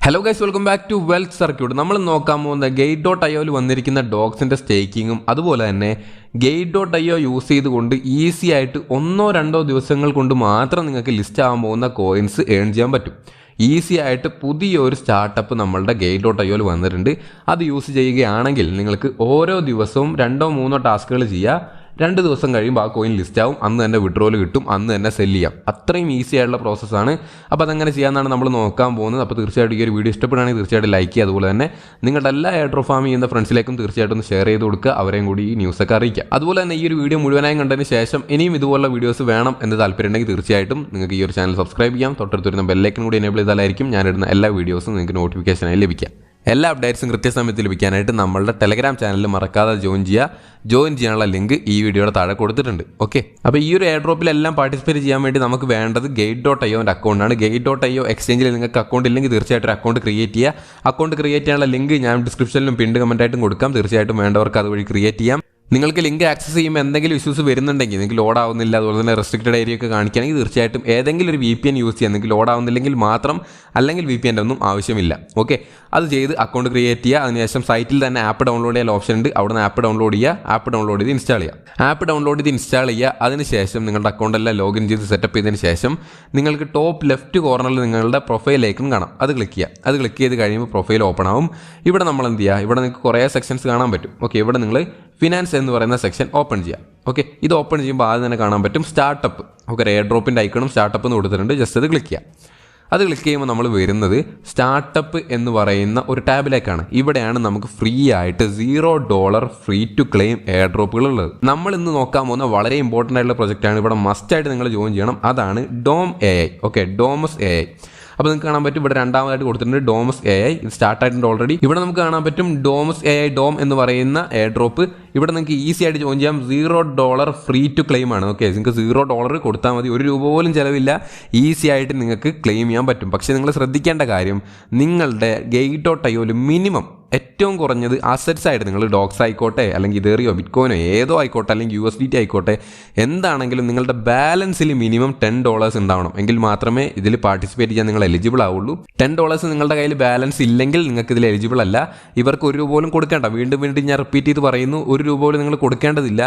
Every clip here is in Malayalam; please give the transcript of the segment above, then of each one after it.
Hello guys, welcome back to wealth circuit. നമ്മൾ നോക്കാൻ പോകുന്ന Gate.ioയിൽ വന്നിരിക്കുന്ന ഡോഗ്സിൻ്റെ സ്റ്റേക്കിങ്ങും അതുപോലെ തന്നെ Gate.io യൂസ് ചെയ്തുകൊണ്ട് ഈസി ആയിട്ട് 1-2 ദിവസങ്ങൾ കൊണ്ട് മാത്രം നിങ്ങൾക്ക് ലിസ്റ്റ് ആകാൻ പോകുന്ന കോയിൻസ് ഏൺ ചെയ്യാൻ പറ്റും. ഈസി ആയിട്ട് പുതിയൊരു സ്റ്റാർട്ടപ്പ് നമ്മളുടെ Gate.ioയിൽ വന്നിട്ടുണ്ട്. അത് യൂസ് ചെയ്യുകയാണെങ്കിൽ നിങ്ങൾക്ക് ഓരോ ദിവസവും 2-3 ടാസ്കുകൾ ചെയ്യുക. 2 ദിവസം കഴിയുമ്പോൾ ആ കോയിൻ ലിസ്റ്റ് ആവും, അന്ന് തന്നെ വിഡ്രോവൽ കിട്ടും, അന്ന് തന്നെ സെല് ചെയ്യാം. അത്രയും ഈസി ആയിട്ടുള്ള പ്രോസസ്സാണ്. അപ്പോൾ അതെങ്ങനെ ചെയ്യാമെന്നാണ് നമ്മൾ നോക്കാൻ പോകുന്നത്. അപ്പോൾ തീർച്ചയായിട്ടും ഈ ഒരു വീഡിയോ ഇഷ്ടപ്പെടുകയാണെങ്കിൽ തീർച്ചയായിട്ടും ലൈക്ക് ചെയ്യുക. അതുപോലെ തന്നെ നിങ്ങളുടെ എല്ലാ എയർഡ്രോപ്പ് ഫാം ചെയ്യുന്ന ഫ്രണ്ട്സിലേക്കും തീർച്ചയായിട്ടും ഒന്ന് ഷെയർ ചെയ്ത് കൊടുക്കുക, അവരെയും കൂടി ഈ ന്യൂസൊക്കെ അറിയിക്കുക. അതുപോലെ തന്നെ ഈ ഒരു വീഡിയോ മുഴുവനായും കണ്ടതിന് ശേഷം ഇനിയും ഇതുപോലുള്ള വീഡിയോസ് വേണം എന്ന് താല്പര്യമുണ്ടെങ്കിൽ തീർച്ചയായിട്ടും നിങ്ങൾക്ക് ഈ ഒരു ചാനൽ സബ്സ്ക്രൈബ് ചെയ്യാം. തൊട്ടടുത്ത് വരുന്ന ബെല്ലൈക്കൻ കൂടി എനേബിൾ ചെയ്താലായിരിക്കും ഞാനിടുന്ന എല്ലാ വീഡിയോസും നിങ്ങൾക്ക് നോട്ടിഫിക്കേഷനായി ലഭിക്കുക. എല്ലാ അപ്ഡേറ്റ്സും കൃത്യസമയത്ത് ലഭിക്കാനായിട്ട് നമ്മളുടെ ടെലഗ്രാം ചാനൽ മറക്കാതെ ജോയിൻ ചെയ്യാനുള്ള ലിങ്ക് ഈ വീഡിയോയുടെ താഴെ കൊടുത്തിട്ടുണ്ട്. ഓക്കെ, അപ്പോൾ ഈ ഒരു എയർ ഡ്രോപ്പിലെല്ലാം പാർട്ടിസിപ്പേറ്റ് ചെയ്യാൻ വേണ്ടി നമുക്ക് വേണ്ടത് Gate.ioൻ്റെ അക്കൗണ്ടാണ്. Gate.io എക്സ്ചേഞ്ചിൽ നിങ്ങൾക്ക് അക്കൗണ്ട് ഇല്ലെങ്കിൽ തീർച്ചയായിട്ടും അക്കൗണ്ട് ക്രിയേറ്റ് ചെയ്യുക. അക്കൗണ്ട് ക്രിയേറ്റ് ചെയ്യാനുള്ള ലിങ്ക് ഞാൻ ഡിസ്ക്രിപ്ഷനിലും പിൻഡ് കമൻറ്റായിട്ടും കൊടുക്കാം. തീർച്ചയായിട്ടും വേണ്ടവർക്ക് അതുവഴി ക്രിയേറ്റ് ചെയ്യാം. നിങ്ങൾക്ക് ലിങ്ക് ആക്സസ് ചെയ്യുമ്പോൾ എന്തെങ്കിലും ഇഷ്യൂസ് വരുന്നുണ്ടെങ്കിൽ, നിങ്ങൾക്ക് ലോഡ് ആവുന്നില്ല, അതുപോലെ തന്നെ റെസ്ട്രിക്റ്റഡ് ഏരിയ ഒക്കെ കാണിക്കുകയാണെങ്കിൽ തീർച്ചയായിട്ടും ഏതെങ്കിലും ഒരു VPN യൂസ് ചെയ്യാം. നിങ്ങൾക്ക് ലോഡ് ആവുന്നില്ലെങ്കിൽ മാത്രം, അല്ലെങ്കിൽ VPN ഒന്നും ആവശ്യമില്ല. ഓക്കെ, അത് ചെയ്ത് അക്കൗണ്ട് ക്രിയേറ്റ് ചെയ്യുക. അതിനുശേഷം സൈറ്റിൽ തന്നെ ആപ്പ് ഡൗൺലോഡ് ചെയ്യാൻ ഓപ്ഷൻ ഉണ്ട്. അവിടെ നിന്ന് ആപ്പ് ഡൗൺലോഡ് ചെയ്യുക. ആപ്പ് ഡൗൺലോഡ് ചെയ്ത് ഇൻസ്റ്റാൾ ചെയ്യുക. അതിനുശേഷം നിങ്ങളുടെ അക്കൗണ്ടെല്ലാം ലോഗിൻ ചെയ്ത് സെറ്റപ്പ് ചെയ്തതിന് ശേഷം നിങ്ങൾക്ക് ടോപ്പ് ലെഫ്റ്റ് കോർണറിൽ നിങ്ങളുടെ പ്രൊഫൈൽ ഐക്കൺ കാണാം. അത് ക്ലിക്ക് ചെയ്ത് കഴിയുമ്പോൾ പ്രൊഫൈൽ ഓപ്പൺ ആവും. ഇവിടെ നമ്മൾ എന്ത് ചെയ്യുക, ഇവിടെ നിങ്ങൾക്ക് കുറേ സെക്ഷൻസ് കാണാൻ പറ്റും. ഓക്കെ, ഇവിടെ നിങ്ങൾ ഫിനാൻസ് എന്ന് പറയുന്ന സെക്ഷൻ ഓപ്പൺ ചെയ്യാം. ഓക്കെ, ഇത് ഓപ്പൺ ചെയ്യുമ്പോൾ ആദ്യം തന്നെ കാണാൻ പറ്റും സ്റ്റാർട്ടപ്പ്. ഓക്കെ, എയർ ഡ്രോപ്പിൻ്റെ ഐക്കണും സ്റ്റാർട്ടപ്പ് എന്ന് കൊടുത്തിട്ടുണ്ട്. ജസ്റ്റ് അത് ക്ലിക്ക് ചെയ്യാം. അത് ക്ലിക്ക് ചെയ്യുമ്പോൾ നമ്മൾ വരുന്നത് സ്റ്റാർട്ടപ്പ് എന്ന് പറയുന്ന ഒരു ടാബിലേക്കാണ്. ഇവിടെയാണ് നമുക്ക് ഫ്രീ ആയിട്ട് $0 ഫ്രീ ടു ക്ലെയിം എയർ ഡ്രോപ്പുകൾ ഉള്ളത്. നമ്മൾ ഇന്ന് നോക്കാൻ പോകുന്ന വളരെ ഇമ്പോർട്ടൻ്റ് ആയിട്ടുള്ള പ്രൊജക്റ്റാണ്. ഇവിടെ മസ്റ്റായിട്ട് നിങ്ങൾ ജോയിൻ ചെയ്യണം. അതാണ് ഡോം AI. Okay, Domus AI. അപ്പോൾ നിങ്ങൾക്ക് കാണാൻ പറ്റും ഇവിടെ രണ്ടാമതായിട്ട് കൊടുത്തിട്ടുണ്ട് ഡോമസ് AI. ഇത് സ്റ്റാർട്ട് ആയിട്ടുണ്ട് ഓൾറെഡി. ഇവിടെ നമുക്ക് കാണാൻ പറ്റും ഡോമസ് AI ഡോം എന്ന് പറയുന്ന എയർ ഡ്രോപ്പ്. ഇവിടെ നിങ്ങൾക്ക് ഈസി ആയിട്ട് ജോയിൻ ചെയ്യാം. $0 ഫ്രീ ടു ക്ലെയിം ആണ്. ഓക്കെ, നിങ്ങൾക്ക് $0 കൊടുത്താൽ മതി, $1 പോലും ചിലവില്ല. ഈസി ആയിട്ട് നിങ്ങൾക്ക് ക്ലെയിം ചെയ്യാൻ പറ്റും. പക്ഷേ നിങ്ങൾ ശ്രദ്ധിക്കേണ്ട കാര്യം, നിങ്ങളുടെ Gate.ioയിൽ മിനിമം ഏറ്റവും കുറഞ്ഞത് അസറ്റ്സ് ആയിട്ട് നിങ്ങൾ ഡോഗ്സ് ആയിക്കോട്ടെ, അല്ലെങ്കിൽ ഇതേറിയോ ബിറ്റ്കോയിനോ ഏതോ ആയിക്കോട്ടെ, അല്ലെങ്കിൽ USDT ആയിക്കോട്ടെ, എന്താണെങ്കിലും നിങ്ങളുടെ ബാലൻസിൽ മിനിമം $10 ഉണ്ടാവണം. എങ്കിൽ മാത്രമേ ഇതിൽ പാർട്ടിസിപ്പേറ്റ് ചെയ്യാൻ നിങ്ങൾ എലിജിബിൾ ആവുള്ളൂ. $10 നിങ്ങളുടെ കയ്യിൽ ബാലൻസ് ഇല്ലെങ്കിൽ നിങ്ങൾക്ക് ഇതിൽ എലിജിബിൾ അല്ല. ഇവർക്ക് $1 പോലും കൊടുക്കേണ്ട. വീണ്ടും ഞാൻ റിപ്പീറ്റ് ചെയ്ത് പറയുന്നു, $1 പോലും നിങ്ങൾ കൊടുക്കേണ്ടതില്ല.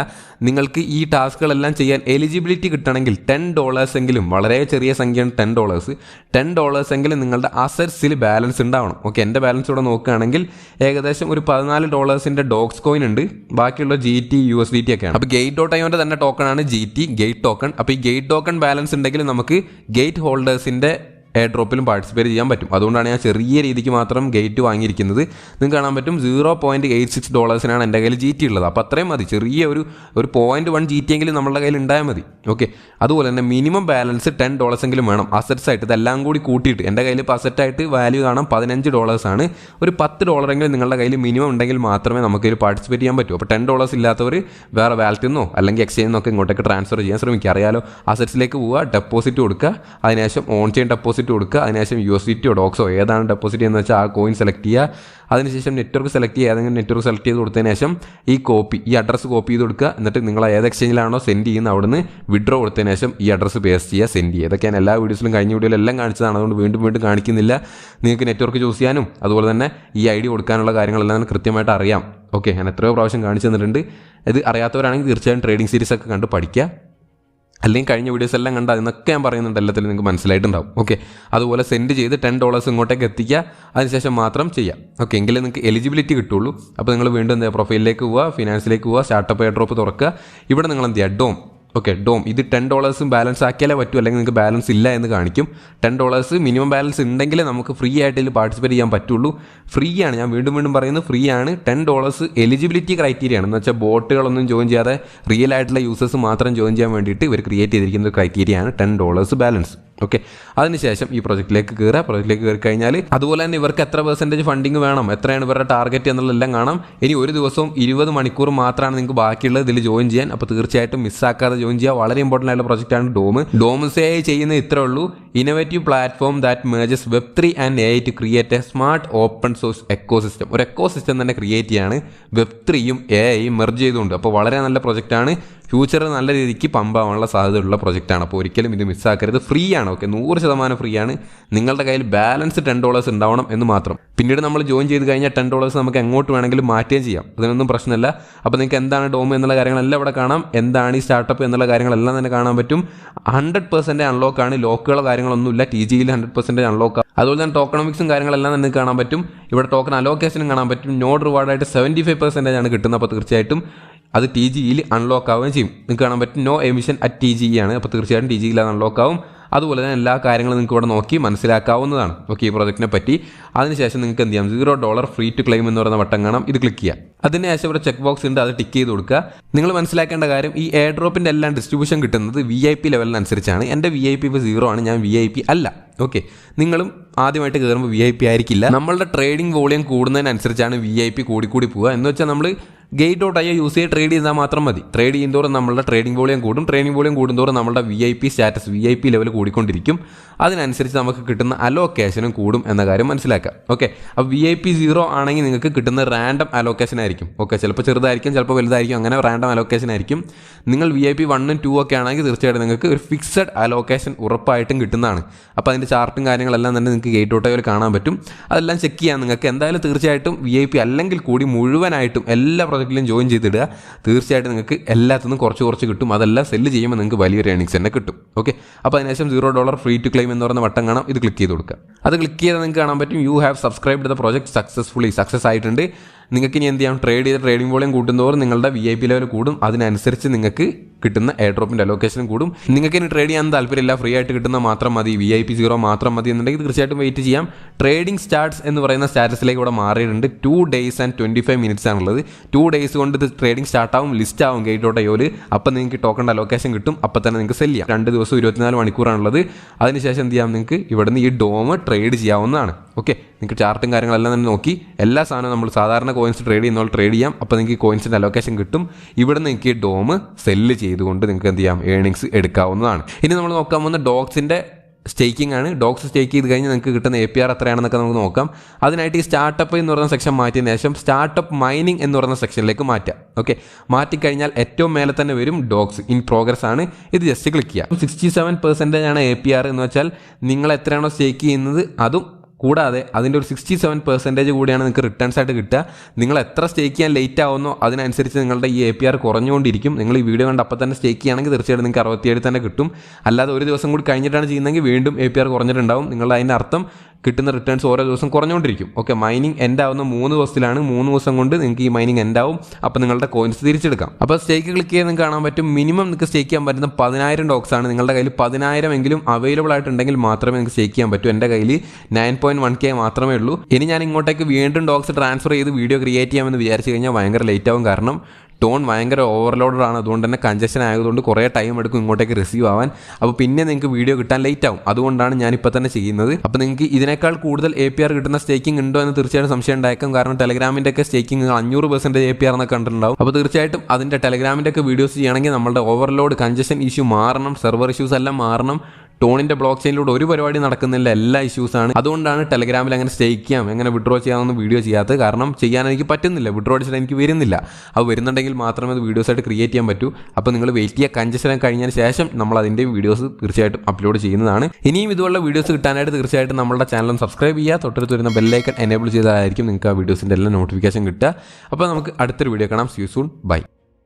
നിങ്ങൾക്ക് ഈ ടാസ്കുകളെല്ലാം ചെയ്യാൻ എലിജിബിലിറ്റി കിട്ടണമെങ്കിൽ $10 എങ്കിലും, വളരെ ചെറിയ സംഖ്യയാണ് $10 എങ്കിലും നിങ്ങളുടെ അസറ്റ്സിൽ ബാലൻസ് ഉണ്ടാവണം. ഓക്കെ, എൻ്റെ ബാലൻസ് ഇവിടെ നോക്കുകയാണെങ്കിൽ ഏകദേശം ഒരു $14 ഡോഗ്സ് കോയിൻ ഉണ്ട്. ബാക്കിയുള്ള GT USDT ഒക്കെയാണ്. അപ്പോൾ Gate.ioൻ്റെ തന്നെ ടോക്കണാണ് ഗേറ്റ് ടോക്കൺ. അപ്പോൾ ഈ ഗേറ്റ് ടോക്കൺ ബാലൻസ് ഉണ്ടെങ്കിൽ നമുക്ക് ഗേറ്റ് ഹോൾഡേഴ്സിൻ്റെ എയർ ഡ്രോപ്പിലും പാർട്ടിസിപ്പേറ്റ് ചെയ്യാൻ പറ്റും. അതുകൊണ്ടാണ് ഞാൻ ചെറിയ രീതിക്ക് മാത്രം ഗേറ്റ് വാങ്ങിയിരിക്കുന്നത്. നിങ്ങൾക്ക് കാണാൻ പറ്റും $0.86 എൻ്റെ കയ്യിൽ GT ഉള്ളത്. അപ്പോൾ അത്രയും മതി. ചെറിയ ഒരു 0.1 GT എങ്കിലും നമ്മളുടെ കയ്യിൽ ഉണ്ടായാൽ മതി. ഓക്കെ, അതുപോലെ തന്നെ മിനിമം ബാലൻസ് $10 എങ്കിലും വേണം അസറ്റ്സ് ആയിട്ട്. ഇതെല്ലാം കൂടി കൂട്ടിയിട്ട് എൻ്റെ കയ്യിൽ ഇപ്പോൾ അസറ്റായിട്ട് വാല്യൂ കാണാം $15 ആണ്. ഒരു $10 എങ്കിലും നിങ്ങളുടെ കയ്യിൽ മിനിമം ഉണ്ടെങ്കിൽ മാത്രമേ നമുക്ക് ഇതിൽ പാർട്ടിസിപ്പേറ്റ് ചെയ്യാൻ പറ്റൂ. അപ്പോൾ $10 ഇല്ലാത്തവർ വേറെ വാലറ്റിൽ നിന്നോ അല്ലെങ്കിൽ എക്സ്ചേഞ്ചിൽ നിന്നൊക്കെ ഇങ്ങോട്ടേക്ക് ട്രാൻസ്ഫർ ചെയ്യാൻ ശ്രമിക്കുക. അറിയാലോ, അസറ്റ്സിലേക്ക് പോവുക, ഡെപ്പോസിറ്റ് കൊടുക്കുക, അതിനുശേഷം ഓൺ ചെയിൻ ഡെപ്പോസിറ്റ് കൊടുക്കുക, അതിനുശേഷം USDT ഡോക്സോ ഏതാണ് ഡെപ്പോസിറ്റ് എന്ന് വെച്ചാൽ ആ കോയിൻ സെലക്ട് ചെയ്യുക. അതിനുശേഷം നെറ്റ്വർക്ക് സെലക്ട് ചെയ്യുക. ഏതെങ്കിലും നെറ്റ്വർക്ക് സെലക്ട് ചെയ്ത് കൊടുത്തതിന് ശേഷം ഈ അഡ്രസ്സ് കോപ്പി ചെയ്ത് കൊടുക്കുക. എന്നിട്ട് നിങ്ങൾ ഏത് എക്സ്ചേഞ്ചിലാണോ സെൻഡ് ചെയ്യുന്നത് അവിടുന്ന് വിഡ്രോ കൊടുത്തതിന് ശേഷം ഈ അഡ്രസ്സ് പേസ്റ്റ് ചെയ്യുക, സെൻഡ് ചെയ്യുക. ഇതൊക്കെ ഞാൻ എല്ലാ വീഡിയോസിലും കഴിഞ്ഞ വീഡിയോയിലെല്ലാം കാണിച്ചതാണ്. അതുകൊണ്ട് വീണ്ടും കാണിക്കുന്നില്ല. നിങ്ങൾക്ക് നെറ്റ്വർക്ക് ചൂസ് ചെയ്യാനും അതുപോലെ തന്നെ ഈ ID കൊടുക്കാനുള്ള കാര്യങ്ങളെല്ലാം കൃത്യമായിട്ട് അറിയാം. ഓക്കെ, ഞാൻ എത്രയോ പ്രാവശ്യം കാണിച്ചു തന്നിട്ടുണ്ട്. ഇത് അറിയാത്തവരാണെങ്കിൽ തീർച്ചയായും ട്രേഡിംഗ് സീരീസ് ഒക്കെ കണ്ട് പഠിക്കുക. അല്ലെങ്കിൽ കഴിഞ്ഞ വീഡിയോസ് എല്ലാം കണ്ട് അതിനൊക്കെ ഞാൻ പറയുന്നുണ്ട്, എല്ലാത്തിലും നിങ്ങൾക്ക് മനസ്സിലായിട്ടുണ്ടാവും. ഓക്കെ, അതുപോലെ സെൻഡ് ചെയ്ത് $10 ഇങ്ങോട്ടേക്ക് എത്തിക്കുക. അതിനുശേഷം മാത്രം ചെയ്യാം. ഓക്കെ, എങ്കിലേ നിങ്ങൾക്ക് എലിജിബിലിറ്റി കിട്ടുള്ളൂ. അപ്പോൾ നിങ്ങൾ വീണ്ടും എന്താ പ്രൊഫൈലിലേക്ക് പോവുക, ഫിനാൻസിലേക്ക് പോവുക, സ്റ്റാർട്ടപ്പ് എയർ ഡ്രോപ്പ് തുറക്കുക. ഇവിടെ നിങ്ങൾ എന്ത് ചെയ്യുക, ഡോം ഇത് $10 ബാലൻസ് ആക്കിയാലേ പറ്റൂ, അല്ലെങ്കിൽ നിങ്ങൾക്ക് ബാലൻസ് ഇല്ല എന്ന് കാണിക്കും. $10 മിനിമം ബാലൻസ് ഉണ്ടെങ്കിൽ നമുക്ക് ഫ്രീ ആയിട്ട് ഇതിൽ പാർട്ടിസിപ്പേറ്റ് ചെയ്യാൻ പറ്റുള്ളൂ. ഫ്രീ ആണ്, ഞാൻ വീണ്ടും പറയുന്നത് ഫ്രീ ആണ്. $10 എലിജിബിലിറ്റി ക്രൈറ്റീരിയ ആണ്. എന്ന് വെച്ചാൽ ബോട്ടുകളൊന്നും ജോയിൻ ചെയ്യാതെ റിയൽ ആയിട്ടുള്ള യൂസേഴ്സ് മാത്രം ജോയിൻ ചെയ്യാൻ വേണ്ടിയിട്ട് ഇവർ ക്രിയേറ്റ് ചെയ്തിരിക്കുന്ന ഒരു ക്രൈറ്റീരിയ ആണ് $10 ബാലൻസ്. ഓക്കെ, അതിനുശേഷം ഈ പ്രൊജക്റ്റിലേക്ക് കയറി കഴിഞ്ഞാൽ അതുപോലെ തന്നെ ഇവർക്ക് എത്ര % ഫണ്ടിങ് വേണം, എത്രയാണ് ഇവരുടെ ടാർഗറ്റ് എന്നുള്ളതെല്ലാം കാണാം. ഇനി ഒരു ദിവസവും 20 മണിക്കൂർ മാത്രമാണ് നിങ്ങൾക്ക് ബാക്കിയുള്ളത് ഇതിൽ ജോയിൻ ചെയ്യാൻ. അപ്പോൾ തീർച്ചയായിട്ടും മിസ്സാക്കാതെ ജോയിൻ ചെയ്യുക. വളരെ ഇമ്പോർട്ടൻ്റ് ആയിട്ടുള്ള പ്രൊജക്റ്റാണ് ഡോമസ് AI ചെയ്യുന്നത് ഇത്രേ ഉള്ളൂ. Innovative platform that merges Web3 and AI to create a smart open source ecosystem. ഒരു എക്കോസിസ്റ്റം തന്നെ ക്രിയേറ്റ് ചെയ്യാണ് Web3യും AI മെർജ് ചെയ്തുകൊണ്ട്. അപ്പോൾ വളരെ നല്ല പ്രൊജക്റ്റാണ്. ഫ്യൂച്ചറിൽ നല്ല രീതിക്ക് പമ്പ് ആവാനുള്ള സാധ്യതയുള്ള പ്രൊജക്റ്റാണ്. അപ്പോൾ ഒരിക്കലും ഇത് മിസ്സാക്കരുത്. ഫ്രീ ആണ്. ഓക്കെ, 100% ഫ്രീ ആണ്. നിങ്ങളുടെ കയ്യിൽ ബാലൻസ് $10 ഉണ്ടാവണം എന്ന് മാത്രം. പിന്നീട് നമ്മൾ ജോയിൻ ചെയ്ത് കഴിഞ്ഞാൽ $10 നമുക്ക് എങ്ങോട്ട് വേണമെങ്കിലും മാറ്റുകയും ചെയ്യാം. അതിനൊന്നും പ്രശ്നമില്ല. അപ്പോൾ നിങ്ങൾക്ക് എന്താണ് ഡോം എന്നുള്ള കാര്യങ്ങളെല്ലാം ഇവിടെ കാണാം. എന്താണ് ഈ സ്റ്റാർട്ടപ്പ് എന്നുള്ള കാര്യങ്ങളെല്ലാം തന്നെ കാണാൻ പറ്റും. 100% അൺലോക്കാണ്. ലോക്കുകളോ കാര്യങ്ങളൊന്നുമില്ല. TGയിൽ 100% അൺലോക്ക്. അതുപോലെ തന്നെ ടോക്കണോമിക്സും കാര്യങ്ങളെല്ലാം തന്നെ കാണാൻ പറ്റും. ഇവിടെ ടോക്കൺ അലോക്കേഷനും കാണാൻ പറ്റും. നോഡ് റിവാർഡായിട്ട് 75% ആണ് കിട്ടുന്നത്. അപ്പോൾ തീർച്ചയായിട്ടും അത് TGയിൽ അൺലോക്ക് ആവുകയും ചെയ്യും. നിങ്ങൾക്ക് കാണാൻ പറ്റും നോ എമിഷൻ അറ്റ് TGE ആണ്. അപ്പോൾ തീർച്ചയായിട്ടും TGയിൽ അത് അൺലോക്ക് ആവും. അതുപോലെ തന്നെ എല്ലാ കാര്യങ്ങളും നിങ്ങൾക്ക് ഇവിടെ നോക്കി മനസ്സിലാക്കാവുന്നതാണ്. ഓക്കെ, ഈ പ്രോജക്റ്റിനെ പറ്റി. അതിനുശേഷം നിങ്ങൾക്ക് എന്ത് ചെയ്യാം, $0 ഫ്രീ ടു ക്ലെയിം എന്ന് പറയുന്ന ബട്ടൺ കാണാം. ഇത് ക്ലിക്ക് ചെയ്യാം. അതിനുശേഷം ഇവിടെ ചെക്ക് ബോക്സ് ഉണ്ട്, അത് ടിക്ക് ചെയ്ത് കൊടുക്കുക. നിങ്ങൾ മനസ്സിലാക്കേണ്ട കാര്യം, ഈ എയർ ഡ്രോപ്പിൻ്റെ എല്ലാം ഡിസ്ട്രിബ്യൂഷൻ കിട്ടുന്നത് VIP ലെവലിനനുസരിച്ചാണ്. എൻ്റെ VIP ഇപ്പോൾ 0 ആണ്, ഞാൻ VIP അല്ല. ഓക്കെ, നിങ്ങളും ആദ്യമായിട്ട് കയറുമ്പോൾ VIP ആയിരിക്കില്ല. നമ്മളുടെ ട്രേഡിംഗ് വോളിയം കൂടുന്നതിനനുസരിച്ചാണ് VIP കൂടി പോവുക. എന്ന് വെച്ചാൽ നമ്മൾ Gate.io യൂസ് ചെയ്ത് ട്രേഡ് ചെയ്താൽ മാത്രം മതി. ട്രേഡ് ചെയ്യുന്നതോറും നമ്മളുടെ ട്രേഡിംഗ് വോളിയം കൂടും. ട്രേഡിംഗ് വോളിയം കൂടുന്നതോറും നമ്മുടെ VIP സ്റ്റാറ്റസ്, VIP ലെവൽ കൂടിക്കൊണ്ടിരിക്കും. അതിനനുസരിച്ച് നമുക്ക് കിട്ടുന്ന അലോക്കേഷനും കൂടും എന്ന കാര്യം മനസ്സിലാക്കാം. ഓക്കെ, അപ്പോൾ VIP 0 ആണെങ്കിൽ നിങ്ങൾക്ക് കിട്ടുന്ന റാൻഡം അലോക്കേഷൻ ആയിരിക്കും. ഓക്കെ, ചിലപ്പോൾ ചെറുതായിരിക്കും, ചിലപ്പോൾ വലുതായിരിക്കും, അങ്ങനെ റാൻഡം അലോക്കേഷൻ ആയിരിക്കും. നിങ്ങൾ VIP 1 ഉം 2 ഒക്കെ ആണെങ്കിൽ തീർച്ചയായിട്ടും നിങ്ങൾക്ക് ഒരു ഫിക്സഡ് അലോക്കേഷൻ ഉറപ്പായിട്ടും കിട്ടുന്നതാണ്. അപ്പോൾ അതിൻ്റെ ചാർട്ടും കാര്യങ്ങളെല്ലാം തന്നെ നിങ്ങൾക്ക് Gate.ioയിൽ കാണാൻ പറ്റും. അതെല്ലാം ചെക്ക് ചെയ്യാൻ നിങ്ങൾക്ക് എന്തായാലും തീർച്ചയായിട്ടും VIP അല്ലെങ്കിൽ കൂടി മുഴുവനായിട്ടും എല്ലാ പ്രൊജക്റ്റിലും ജോയിൻ ചെയ്തിടുക. തീർച്ചയായിട്ടും നിങ്ങൾക്ക് എല്ലാത്തിനും കുറച്ച് കിട്ടും. അതെല്ലാം സെല്ല് ചെയ്യുമ്പോൾ നിങ്ങൾക്ക് വലിയൊരു ഏണിങ്സ് തന്നെ കിട്ടും. ഓക്കെ, അപ്പോൾ അതിനുശേഷം $0 ഫ്രീ ടു ക്ലെയിം എന്ന് പറയുന്ന ബട്ടൺ കാണാം. ഇത് ക്ലിക്ക് ചെയ്ത് കൊടുക്കുക. അത് ക്ലിക്ക് ചെയ്താൽ നിങ്ങൾക്ക് കാണാൻ പറ്റും you have subscribed the project successfully. Success ആയിട്ടുണ്ട്. നിങ്ങൾക്ക് ഇനി എന്ത് ചെയ്യാം, ട്രേഡ് ചെയ്ത ട്രേഡിംഗ് വോളിയം കൂട്ടുന്നതോറും നിങ്ങളുടെ VIP ലെവൽ കൂടും. അതിനനുസരിച്ച് നിങ്ങൾക്ക് കിട്ടുന്ന എയർ ഡ്രോപ്പിൻ്റെ അലോക്കേഷനും കൂടും. നിങ്ങൾക്ക് ഇനി ട്രേഡ് ചെയ്യാൻ താല്പര്യമില്ല, ഫ്രീ ആയിട്ട് കിട്ടുന്ന മാത്രം മതി, VIP 0 മാത്രം മതി എന്നുണ്ടെങ്കിൽ തീർച്ചയായിട്ടും വെയിറ്റ് ചെയ്യാം. ട്രേഡിംഗ് സ്റ്റാർട്ട്സ് എന്ന് പറയുന്ന സ്റ്റാറ്റസിലേക്ക് ഇവിടെ മാറിയിട്ടുണ്ട്. 2 days and 25 minutes ആണുള്ളത്. 2 days കൊണ്ട് ഇത് ട്രേഡിംഗ് സ്റ്റാർട്ടാവും, ലിസ്റ്റ് ആവും Gate.ioയിൽ. അപ്പം നിങ്ങൾക്ക് ടോക്കണിൻ്റെ അലോക്കേഷൻ കിട്ടും. അപ്പം തന്നെ നിങ്ങൾക്ക് സെല് ചെയ്യാം. 2 ദിവസം 24 മണിക്കൂറാണുള്ളത്. അതിനുശേഷം എന്ത് ചെയ്യാം, നിങ്ങൾക്ക് ഇവിടുന്ന് ഈ ഡോം ട്രേഡ് ചെയ്യാവുന്നതാണ്. ഓക്കെ, നിങ്ങൾക്ക് ചാർട്ടും കാര്യങ്ങളെല്ലാം തന്നെ നോക്കി എല്ലാ സാധനവും നമ്മൾ സാധാരണ കോയിൻസ് ട്രേഡ് ചെയ്യുന്ന പോലെ ട്രേഡ് ചെയ്യാം. അപ്പോൾ നിങ്ങൾക്ക് കോയിൻസിൻ്റെ അലോക്കേഷൻ കിട്ടും. ഇവിടെ നിങ്ങൾക്ക് ഈ ഡോം സെല്ല് ചെയ്തുകൊണ്ട് നിങ്ങൾക്ക് എന്ത് ചെയ്യാം, ഏണിങ്സ് എടുക്കാവുന്നതാണ്. ഇനി നമ്മൾ നോക്കാൻ പോകുന്ന ഡോഗ്സിൻ്റെ സ്റ്റേക്കിംഗ് ആണ്. ഡോഗ്സ് സ്റ്റേക്ക് ചെയ്ത് കഴിഞ്ഞാൽ നിങ്ങൾക്ക് കിട്ടുന്ന APR എത്രയാണെന്നൊക്കെ നമുക്ക് നോക്കാം. അതിനായിട്ട് ഈ സ്റ്റാർട്ടപ്പ് എന്ന് പറയുന്ന സെക്ഷൻ മാറ്റിയതിന് ശേഷം സ്റ്റാർട്ടപ്പ് മൈനിങ് എന്ന് പറയുന്ന സെക്ഷനിലേക്ക് മാറ്റാം. ഓക്കെ, മാറ്റിക്കഴിഞ്ഞാൽ ഏറ്റവും മേലെ തന്നെ വരും ഡോഗ്സ് ഇൻ പ്രോഗ്രസ് ആണ്. ഇത് ജസ്റ്റ് ക്ലിക്ക് ചെയ്യാം. 67% ആണ് APR എന്ന് വെച്ചാൽ നിങ്ങൾ എത്രയാണോ സ്റ്റേക്ക് ചെയ്യുന്നത് അതും കൂടാതെ അതിൻ്റെ ഒരു 67% കൂടിയാണ് നിങ്ങൾക്ക് റിട്ടേൺസ് ആയിട്ട് കിട്ടുക. നിങ്ങൾ എത്ര സ്റ്റേക്ക് ചെയ്യാൻ ലേറ്റ് ആവുന്നോ അതിനനുസരിച്ച് നിങ്ങളുടെ ഈ APR കുറഞ്ഞുകൊണ്ടിരിക്കും. നിങ്ങൾ ഈ വീഡിയോ കണ്ട് അപ്പം തന്നെ സ്റ്റേക്ക് ചെയ്യുകയാണെങ്കിൽ തീർച്ചയായിട്ടും നിങ്ങൾക്ക് 67 തന്നെ കിട്ടും. അല്ലാതെ ഒരു ദിവസം കൂടി കഴിഞ്ഞിട്ടാണ് ചെയ്യുന്നതെങ്കിൽ വീണ്ടും APR കുറഞ്ഞിട്ടുണ്ടാവും. നിങ്ങളുടെ അതിൻ്റെ അർത്ഥം കിട്ടുന്ന റിട്ടേൺസ് ഓരോ ദിവസം കുറഞ്ഞുകൊണ്ടിരിക്കും. ഓക്കെ, മൈനിങ് എൻഡ് ആവുന്ന 3 ദിവസത്തിലാണ്. 3 ദിവസം കൊണ്ട് നിങ്ങൾക്ക് ഈ മൈനിങ് എൻഡ് ആവും. അപ്പോൾ നിങ്ങളുടെ കോയിൻസ് തിരിച്ചെടുക്കാം. അപ്പോൾ സ്റ്റേക്ക് ക്ലിക്ക് ചെയ്ത് നിങ്ങൾക്ക് കാണാൻ പറ്റും മിനിമം നിങ്ങൾക്ക് സ്റ്റേക്ക് ചെയ്യാൻ പറ്റുന്ന 10,000 ഡോഗ്സ് ആണ്. നിങ്ങളുടെ കയ്യിൽ 10,000 എങ്കിലും അവൈലബിൾ ആയിട്ടുണ്ടെങ്കിൽ മാത്രമേ നിങ്ങൾക്ക് സ്റ്റേക്ക് ചെയ്യാൻ പറ്റൂ. എൻ്റെ കയ്യിൽ 9.1K മാത്രമേ ഉള്ളൂ. ഇനി ഞാൻ ഇങ്ങോട്ടേക്ക് വീണ്ടും ഡോഗ്സ് ട്രാൻസ്ഫർ ചെയ്ത് വീഡിയോ ക്രിയേറ്റ് ചെയ്യാമെന്ന് വിചാരിച്ചു കഴിഞ്ഞാൽ ഭയങ്കര ലേറ്റ് ആവും. കാരണം ടോൺ ഭയങ്കര ഓവർലോഡഡ് ആണ്. അതുകൊണ്ട് തന്നെ കൺജഷൻ ആയതുകൊണ്ട് കുറേ ടൈം എടുക്കും ഇങ്ങോട്ടേക്ക് റിസീവ് ആവാൻ. അപ്പോൾ പിന്നെ നിങ്ങൾക്ക് വീഡിയോ കിട്ടാൻ ലേറ്റ് ആവും. അതുകൊണ്ടാണ് ഞാനിപ്പോൾ തന്നെ ചെയ്യുന്നത്. അപ്പോൾ നിങ്ങൾക്ക് ഇതിനേക്കാൾ കൂടുതൽ APR കിട്ടുന്ന സ്റ്റേക്കിംഗ് ഉണ്ടോ എന്ന് തീർച്ചയായിട്ടും സംശയം ഉണ്ടായേക്കും. കാരണം ടെലഗ്രാമിൻ്റെ ഒക്കെ സ്റ്റേക്കിംഗ് 500% APR എന്നൊക്കെ കണ്ടിട്ടുണ്ടാവും. അപ്പോൾ തീർച്ചയായിട്ടും അതിൻ്റെ ടെലഗ്രാമിൻ്റെ ഒക്കെ വീഡിയോസ് ചെയ്യണമെങ്കിൽ നമ്മുടെ ഓവർലോഡ് കൺജഷൻ ഇഷ്യൂ മാറണം, സെർവർ ഇഷ്യൂസ് എല്ലാം മാറണം. ടോണിൻ്റെ ബ്ലോക്ക് ചെയിനിലൂടെ ഒരു പരിപാടി നടക്കുന്നില്ല, എല്ലാ ഇഷ്യൂസാണ്. അതുകൊണ്ടാണ് ടെലഗ്രാമിൽ അങ്ങനെ സ്റ്റേക്ക് ചെയ്യാം, എങ്ങനെ വിഡ്രോ ചെയ്യാമെന്ന് വീഡിയോ ചെയ്യാത്തത്. കാരണം ചെയ്യാൻ എനിക്ക് പറ്റുന്നില്ല, വിഡ്രോ അടിച്ചിട്ട് എനിക്ക് വരുന്നില്ല. അത് വരുന്നുണ്ടെങ്കിൽ മാത്രമേ അത് വീഡിയോസ് ആയിട്ട് ക്രിയേറ്റ് ചെയ്യാൻ പറ്റൂ. അപ്പോൾ നിങ്ങൾ വെയിറ്റ് ചെയ്യുക. കൺജഷൻ കഴിഞ്ഞതിന് ശേഷം നമ്മൾ അതിൻ്റെയും വീഡിയോസ് തീർച്ചയായിട്ടും അപ്ലോഡ് ചെയ്യുന്നതാണ്. ഇനിയും ഇതുപോലുള്ള വീഡിയോസ് കിട്ടാനായിട്ട് തീർച്ചയായിട്ടും നമ്മുടെ ചാനൽ സബ്സ്ക്രൈബ് ചെയ്യുക. തൊട്ടടുത്ത് വരുന്ന ബെല്ലൈക്കൺ എനേബിൾ ചെയ്താലായിരിക്കും നിങ്ങൾക്ക് ആ വീഡിയോസിൻ്റെ എല്ലാം നോട്ടിഫിക്കേഷൻ കിട്ടുക. അപ്പോൾ നമുക്ക് അടുത്തൊരു വീഡിയോ കാണാം. See you soon. ബൈ.